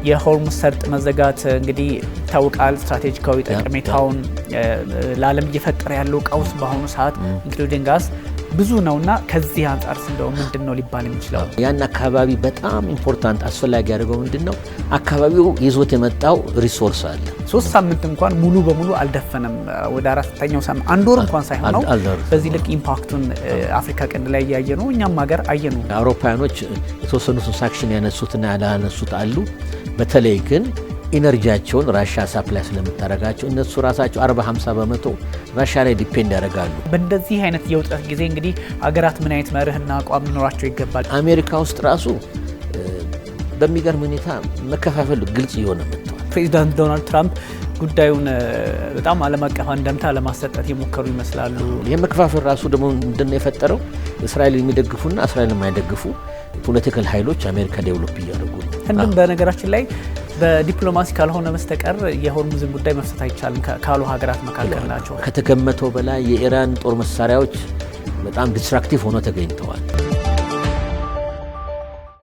የሆርሙዝ ሰርጥ መዘጋት እንግዲህ ታውቃል ስትራቴጂካዊ ጠቀሜታውን ለዓለም እየፈጠረ ያለው ቀውስ በአሁኑ ሰዓት ኢንክሉዲንግ ጋዝ ብዙ ነውና ከዚህ አንፃር እንደው ምንድነው ሊባል የሚችለው? ያን አካባቢ በጣም ኢምፖርታንት አስፈላጊ ያደርገው ምንድነው አካባቢው ይዞት የመጣው ሪሶርስ አለ። 3 ሳምንት እንኳን ሙሉ በሙሉ አልደፈነም። ወደ 4ኛው ሳምንት አንድ ወር እንኳን ሳይሆነው በዚህ ልክ ኢምፓክቱን አፍሪካ ቀንድ ላይ ያየነው እኛም ሀገር አየነው። አውሮፓውያኖች የተወሰኑ ሳክሽን ያነሱትና ያላነሱት አሉ። በተለይ ግን ኢነርጂያቸውን ራሽያ ሳፕላይ ስለምታረጋቸው እነሱ ራሳቸው 40-50% ራሽያ ላይ ዲፔንድ ያደርጋሉ። በእንደዚህ አይነት የውጥረት ጊዜ እንግዲህ አገራት ምን አይነት መርህና አቋም ሊኖራቸው ይገባል? አሜሪካ ውስጥ ራሱ በሚገርም ሁኔታ መከፋፈል ግልጽ እየሆነ መጥቷል። ፕሬዚዳንት ዶናልድ ትራምፕ ጉዳዩን በጣም ዓለም አቀፍ አንደምታ ለማሰጠት የሞከሩ ይመስላሉ። ይህ መከፋፈል ራሱ ደግሞ ምንድነው የፈጠረው? እስራኤልን የሚደግፉና እስራኤልን የማይደግፉ ፖለቲካል ኃይሎች አሜሪካ ዴቨሎፕ እያደረጉ ነው። ህንድም በነገራችን ላይ በዲፕሎማሲ ካልሆነ በስተቀር የሆርሙዝን ጉዳይ መፍታት አይቻልም ካሉ ሀገራት መካከል ናቸው። ከተገመተው በላይ የኢራን ጦር መሳሪያዎች በጣም ዲስትራክቲቭ ሆኖ ተገኝተዋል።